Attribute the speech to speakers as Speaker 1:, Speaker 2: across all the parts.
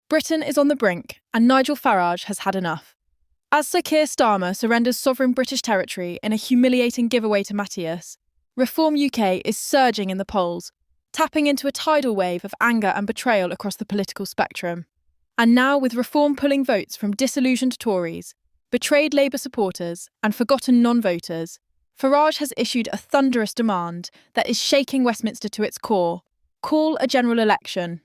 Speaker 1: Britain is on the brink, and Nigel Farage has had enough. As Sir Keir Starmer surrenders sovereign British territory in a humiliating giveaway to Matthias, Reform UK is surging in the polls, tapping into a tidal wave of anger and betrayal across the political spectrum. And now, with Reform pulling votes from disillusioned Tories, betrayed Labour supporters, and forgotten non-voters, Farage has issued a thunderous demand that is shaking Westminster to its core: call a general election.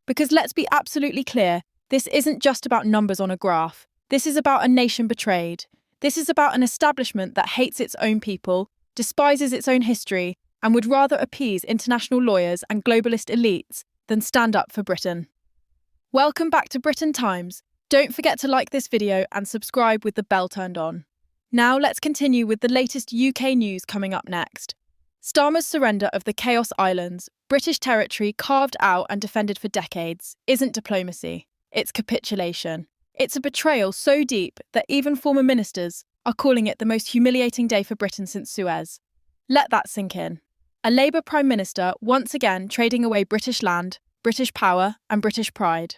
Speaker 1: Because let's be absolutely clear, this isn't just about numbers on a graph. This is about a nation betrayed. This is about an establishment that hates its own people, despises its own history, and would rather appease international lawyers and globalist elites than stand up for Britain. Welcome back to Britain Times. Don't forget to like this video and subscribe with the bell turned on. Now let's continue with the latest UK news coming up next. Starmer's surrender of the Chaos Islands, British territory carved out and defended for decades, isn't diplomacy. It's capitulation. It's a betrayal so deep that even former ministers are calling it the most humiliating day for Britain since Suez. Let that sink in. A Labour Prime Minister once again trading away British land, British power and British pride.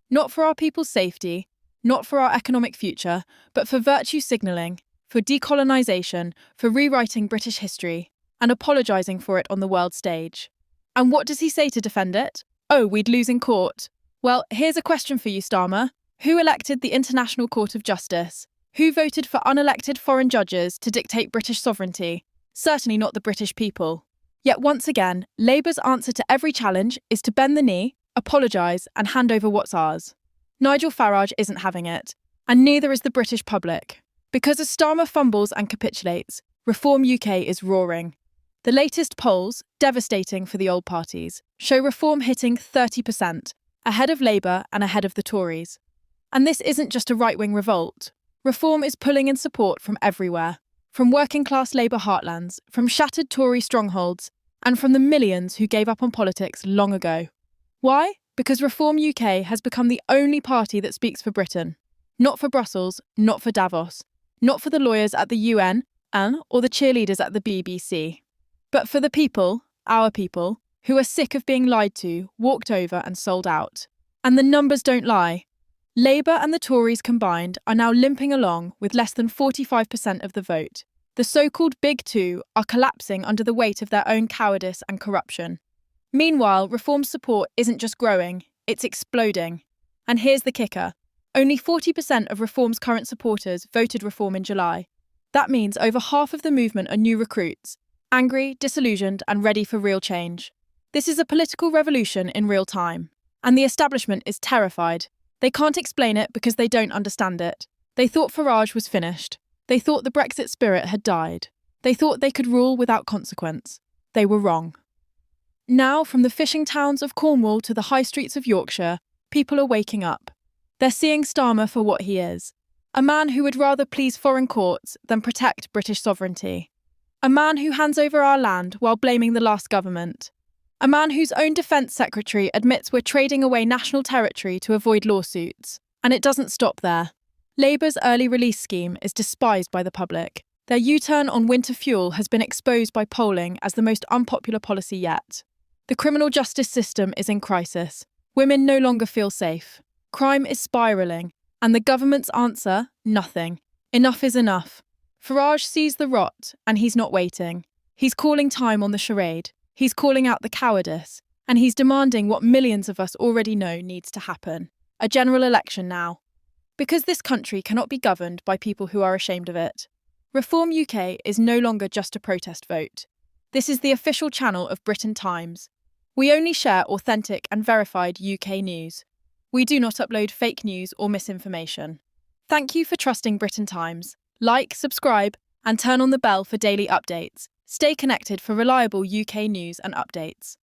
Speaker 1: Not for our people's safety, not for our economic future, but for virtue signalling, for decolonisation, for rewriting British history, and apologising for it on the world stage. And what does he say to defend it? Oh, we'd lose in court. Well, here's a question for you, Starmer. Who elected the International Court of Justice? Who voted for unelected foreign judges to dictate British sovereignty? Certainly not the British people. Yet once again, Labour's answer to every challenge is to bend the knee, apologise and hand over what's ours. Nigel Farage isn't having it, and neither is the British public. Because as Starmer fumbles and capitulates, Reform UK is roaring. The latest polls, devastating for the old parties, show Reform hitting 30%, ahead of Labour and ahead of the Tories. And this isn't just a right-wing revolt. Reform is pulling in support from everywhere, from working-class Labour heartlands, from shattered Tory strongholds, and from the millions who gave up on politics long ago. Why? Because Reform UK has become the only party that speaks for Britain. Not for Brussels, not for Davos, not for the lawyers at the UN or the cheerleaders at the BBC, but for the people, our people, who are sick of being lied to, walked over and sold out. And the numbers don't lie. Labour and the Tories combined are now limping along with less than 45% of the vote. The so-called Big Two are collapsing under the weight of their own cowardice and corruption. Meanwhile, Reform's support isn't just growing, it's exploding. And here's the kicker. Only 40% of Reform's current supporters voted Reform in July. That means over half of the movement are new recruits, angry, disillusioned and ready for real change. This is a political revolution in real time. And the establishment is terrified. They can't explain it because they don't understand it. They thought Farage was finished. They thought the Brexit spirit had died. They thought they could rule without consequence. They were wrong. Now, from the fishing towns of Cornwall to the high streets of Yorkshire, people are waking up. They're seeing Starmer for what he is. A man who would rather please foreign courts than protect British sovereignty. A man who hands over our land while blaming the last government. A man whose own defence secretary admits we're trading away national territory to avoid lawsuits. And it doesn't stop there. Labour's early release scheme is despised by the public. Their U-turn on winter fuel has been exposed by polling as the most unpopular policy yet. The criminal justice system is in crisis. Women no longer feel safe. Crime is spiralling. And the government's answer? Nothing. Enough is enough. Farage sees the rot, and he's not waiting. He's calling time on the charade. He's calling out the cowardice, and he's demanding what millions of us already know needs to happen. A general election now. Because this country cannot be governed by people who are ashamed of it. Reform UK is no longer just a protest vote. This is the official channel of Britain Times. We only share authentic and verified UK news. We do not upload fake news or misinformation. Thank you for trusting Britain Times. Like, subscribe, and turn on the bell for daily updates. Stay connected for reliable UK news and updates.